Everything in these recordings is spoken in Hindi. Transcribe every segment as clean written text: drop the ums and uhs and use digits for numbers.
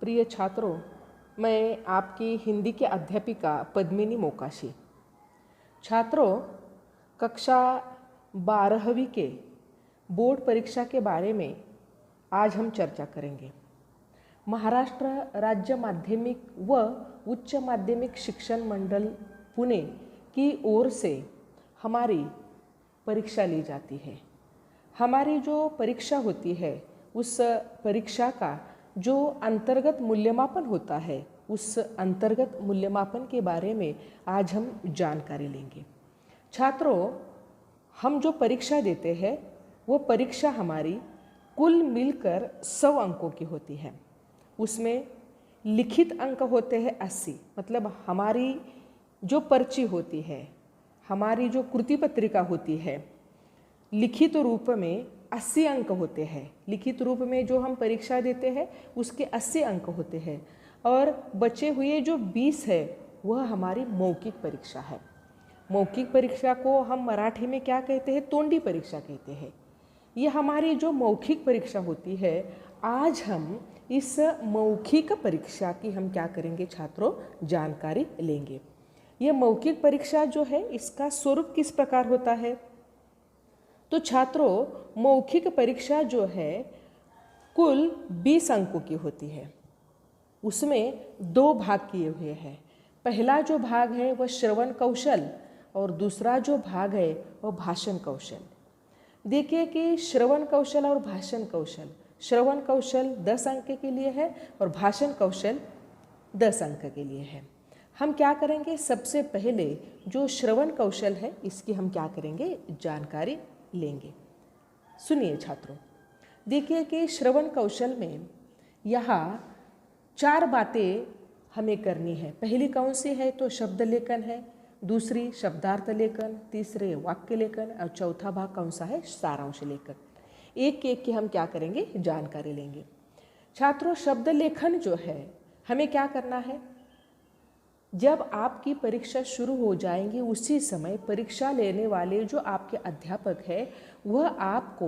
प्रिय छात्रों, मैं आपकी हिंदी की अध्यापिका पद्मिनी मोकाशी। छात्रों, कक्षा 12वीं के बोर्ड परीक्षा के बारे में आज हम चर्चा करेंगे। महाराष्ट्र राज्य माध्यमिक व उच्च माध्यमिक शिक्षण मंडल पुणे की ओर से हमारी परीक्षा ली जाती है। हमारी जो परीक्षा होती है उस परीक्षा का जो अंतर्गत मूल्यमापन होता है, उस अंतर्गत मूल्यमापन के बारे में आज हम जानकारी लेंगे। छात्रों, हम जो परीक्षा देते हैं वो परीक्षा हमारी कुल मिलकर 100 अंकों की होती है। उसमें लिखित अंक होते हैं 80, मतलब हमारी जो पर्ची होती है, हमारी जो कृति पत्रिका होती है, लिखित रूप में 80 अंक होते हैं। लिखित रूप में जो हम परीक्षा देते हैं उसके 80 अंक होते हैं और बचे हुए जो 20 है वह हमारी मौखिक परीक्षा है। मौखिक परीक्षा को हम मराठी में क्या कहते हैं? तोंडी परीक्षा कहते हैं। ये हमारी जो मौखिक परीक्षा होती है, आज हम इस मौखिक परीक्षा की हम क्या करेंगे छात्रों? जानकारी लेंगे। ये मौखिक परीक्षा जो है इसका स्वरूप किस प्रकार होता है? तो छात्रों, मौखिक परीक्षा जो है कुल 20 अंकों की होती है। उसमें 2 भाग किए हुए हैं। पहला जो भाग है वह श्रवण कौशल और दूसरा जो भाग है वह भाषण कौशल। देखिए कि श्रवण कौशल और भाषण कौशल, श्रवण कौशल 10 अंक के लिए है और भाषण कौशल 10 अंक के लिए है। हम क्या करेंगे? सबसे पहले जो श्रवण कौशल है इसकी हम क्या करेंगे? जानकारी लेंगे। सुनिए छात्रों, देखिए कि श्रवण कौशल में यहाँ 4 बातें हमें करनी है। पहली कौन सी है? तो शब्द लेखन है, दूसरी शब्दार्थ लेखन, तीसरे वाक्य लेखन और चौथा भाग कौन सा है? सारांश लेखन। एक एक की हम क्या करेंगे? जानकारी लेंगे। छात्रों, शब्द लेखन जो है हमें क्या करना है? जब आपकी परीक्षा शुरू हो जाएंगी उसी समय परीक्षा लेने वाले जो आपके अध्यापक है वह आपको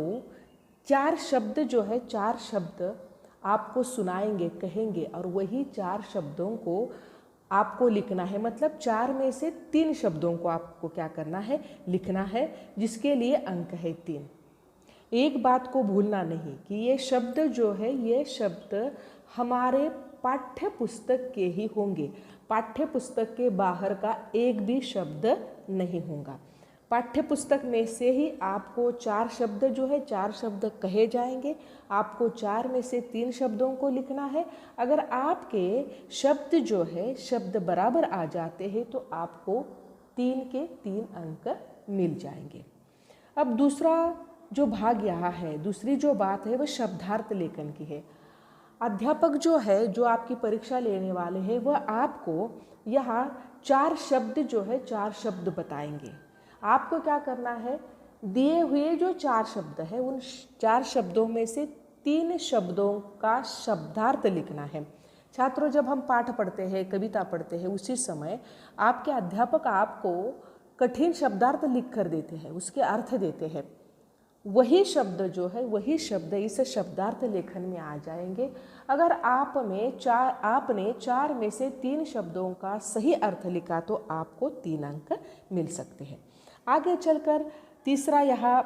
4 शब्द जो है 4 शब्द आपको सुनाएंगे, कहेंगे और वही 4 शब्दों को आपको लिखना है। मतलब 4 में से 3 शब्दों को आपको क्या करना है? लिखना है, जिसके लिए अंक है 3। एक बात को भूलना नहीं कि ये शब्द जो है ये शब्द हमारे पाठ्य पुस्तक के ही होंगे। पाठ्य पुस्तक के बाहर का एक भी शब्द नहीं होगा। पाठ्य पुस्तक में से ही आपको 4 शब्द जो है 4 शब्द कहे जाएंगे। आपको 4 में से 3 शब्दों को लिखना है। अगर आपके शब्द जो है शब्द बराबर आ जाते हैं तो आपको 3 के 3 अंक मिल जाएंगे। अब दूसरा जो भाग यहाँ है, दूसरी जो बात है वह शब्दार्थ लेखन की है। अध्यापक जो है, जो आपकी परीक्षा लेने वाले हैं, वह आपको यहाँ 4 शब्द जो है 4 शब्द बताएंगे। आपको क्या करना है? दिए हुए जो 4 शब्द है उन 4 शब्दों में से 3 शब्दों का शब्दार्थ लिखना है। छात्रों, जब हम पाठ पढ़ते हैं, कविता पढ़ते हैं, उसी समय आपके अध्यापक आपको कठिन शब्दार्थ लिख कर देते हैं, उसके अर्थ देते हैं। वही शब्द जो है वही शब्द इस शब्दार्थ लेखन में आ जाएंगे। अगर आपने 4 में से 3 शब्दों का सही अर्थ लिखा तो आपको 3 अंक मिल सकते हैं। आगे चलकर तीसरा यहाँ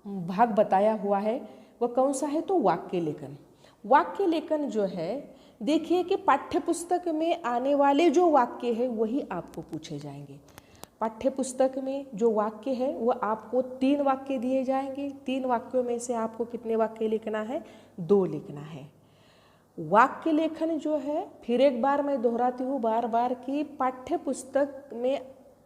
भाग बताया हुआ है वह कौन सा है? तो वाक्य लेखन। वाक्य लेखन जो है, देखिए कि पाठ्य पुस्तक में आने वाले जो वाक्य है वही आपको पूछे जाएंगे। पाठ्य पुस्तक में जो वाक्य है वह आपको 3 वाक्य दिए जाएंगे। 3 वाक्यों में से आपको कितने वाक्य लिखना है? 2 लिखना है। वाक्य लेखन जो है, फिर एक बार मैं दोहराती हूँ बार बार कि पाठ्य पुस्तक में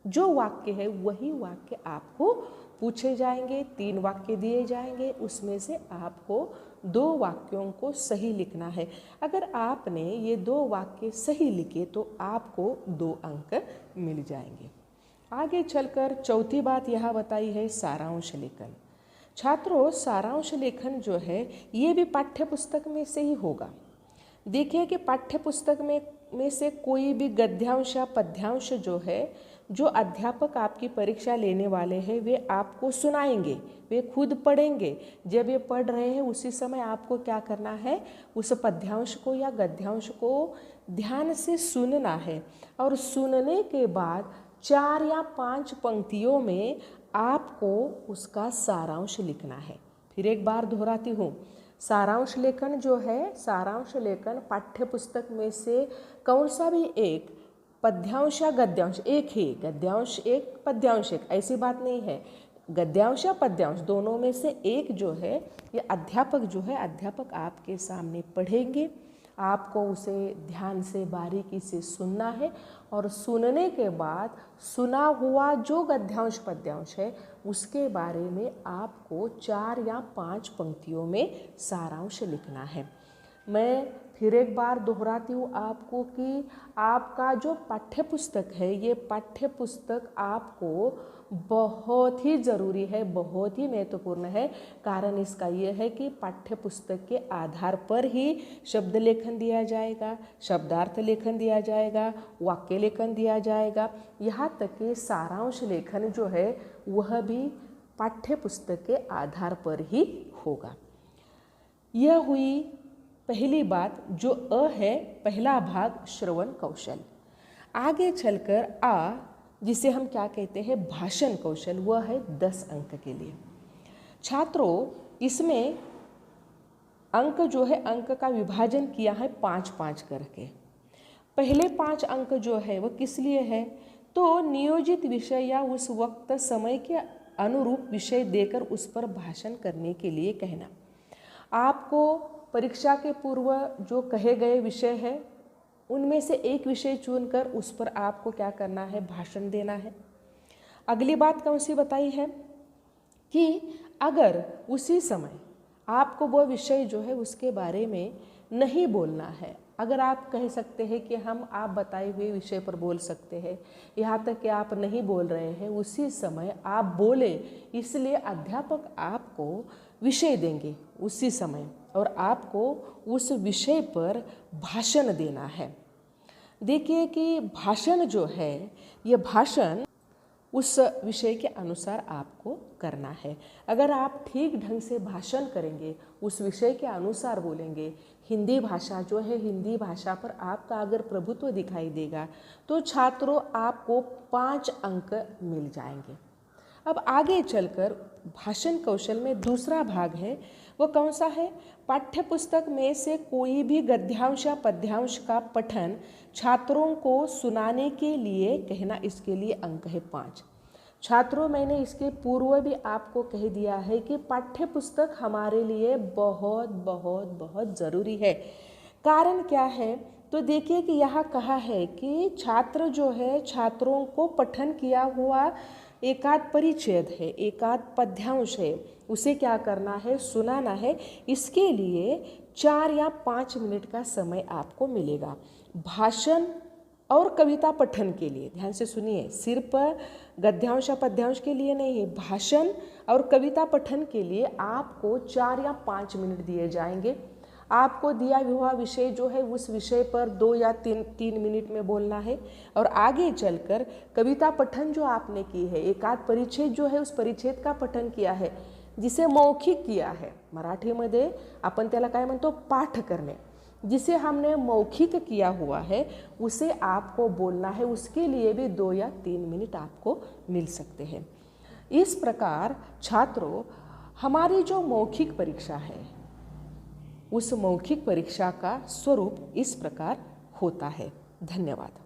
जो वाक्य है वही वाक्य आपको पूछे जाएंगे। 3 वाक्य दिए जाएंगे, उसमें से आपको 2 वाक्यों को सही लिखना है। अगर आपने ये 2 वाक्य सही लिखे तो आपको 2 अंक मिल जाएंगे। आगे चलकर चौथी बात यहाँ बताई है सारांश लेखन। छात्रों, सारांश लेखन जो है ये भी पाठ्य पुस्तक में से ही होगा। देखिए कि पाठ्य पुस्तक में से कोई भी गद्यांश या पद्यांश जो है जो अध्यापक आपकी परीक्षा लेने वाले हैं वे आपको सुनाएंगे, वे खुद पढ़ेंगे। जब ये पढ़ रहे हैं उसी समय आपको क्या करना है, उस पद्यांश को या गद्यांश को ध्यान से सुनना है और सुनने के बाद 4 या 5 पंक्तियों में आपको उसका सारांश लिखना है। फिर एक बार दोहराती हूँ, सारांश लेखन जो है, सारांश लेखन पाठ्य पुस्तक में से कौन सा भी एक पद्यांश या गद्यांश, एक ही गद्यांश एक पद्यांश एक, ऐसी बात नहीं है। गद्यांश या पद्यांश दोनों में से एक जो है ये अध्यापक आपके सामने पढ़ेंगे। आपको उसे ध्यान से बारीकी से सुनना है और सुनने के बाद सुना हुआ जो गद्यांश पद्यांश है उसके बारे में आपको 4 या 5 पंक्तियों में सारांश लिखना है। मैं फिर एक बार दोहराती हूँ आपको कि आपका जो पाठ्य पुस्तक है ये पाठ्य पुस्तक आपको बहुत ही ज़रूरी है, बहुत ही महत्वपूर्ण है। कारण इसका ये है कि पाठ्य पुस्तक के आधार पर ही शब्द लेखन दिया जाएगा, शब्दार्थ लेखन दिया जाएगा, वाक्य लेखन दिया जाएगा, यहाँ तक कि सारांश लेखन जो है वह भी पाठ्य पुस्तक के आधार पर ही होगा। यह हुई पहली बात जो अ है, पहला भाग श्रवण कौशल। आगे चलकर आ, जिसे हम क्या कहते हैं भाषण कौशल, वह है 10 अंक के लिए। छात्रों इसमें अंक जो है, अंक का विभाजन किया है 5-5 करके। पहले 5 अंक जो है वह किस लिए है, तो नियोजित विषय या उस वक्त समय के अनुरूप विषय देकर उस पर भाषण करने के लिए कहना। आपको परीक्षा के पूर्व जो कहे गए विषय है उनमें से एक विषय चुनकर उस पर आपको क्या करना है, भाषण देना है। अगली बात कौन सी बताई है कि अगर उसी समय आपको वो विषय जो है उसके बारे में नहीं बोलना है, अगर आप कह सकते हैं कि हम आप बताए हुए विषय पर बोल सकते हैं, यहाँ तक कि आप नहीं बोल रहे हैं, उसी समय आप बोले, इसलिए अध्यापक आपको विषय देंगे उसी समय और आपको उस विषय पर भाषण देना है। देखिए कि भाषण जो है ये भाषण उस विषय के अनुसार आपको करना है। अगर आप ठीक ढंग से भाषण करेंगे, उस विषय के अनुसार बोलेंगे, हिंदी भाषा जो है, हिंदी भाषा पर आपका अगर प्रभुत्व दिखाई देगा तो छात्रों आपको 5 अंक मिल जाएंगे। अब आगे चलकर भाषण कौशल में दूसरा भाग है, वो कौन सा है, पाठ्य पुस्तक में से कोई भी गद्यांश या पद्यांश का पठन छात्रों को सुनाने के लिए कहना, इसके लिए अंक है 5। छात्रों मैंने इसके पूर्व भी आपको कह दिया है कि पाठ्य पुस्तक हमारे लिए बहुत बहुत बहुत ज़रूरी है। कारण क्या है, तो देखिए कि यहाँ कहा है कि छात्र जो है, छात्रों को पठन किया हुआ एकाध परिच्छेद है, एकाध पद्यांश है, उसे क्या करना है, सुनाना है। इसके लिए 4 या 5 मिनट का समय आपको मिलेगा। भाषण और कविता पठन के लिए ध्यान से सुनिए, सिर्फ गद्यांश या पद्यांश के लिए नहीं है, भाषण और कविता पठन के लिए आपको 4 या 5 मिनट दिए जाएंगे। आपको दिया हुआ विषय जो है उस विषय पर 2 या 3 मिनट में बोलना है और आगे चलकर कविता पठन जो आपने की है, एकाध परिच्छेद जो है उस परिच्छेद का पठन किया है, जिसे मौखिक किया है, मराठीमध्ये आपण त्याला काय म्हणतो, पाठ करणे, जिसे हमने मौखिक किया हुआ है उसे आपको बोलना है। उसके लिए भी 2 या 3 मिनट आपको मिल सकते हैं। इस प्रकार छात्रों हमारी जो मौखिक परीक्षा है उस मौखिक परीक्षा का स्वरूप इस प्रकार होता है। धन्यवाद।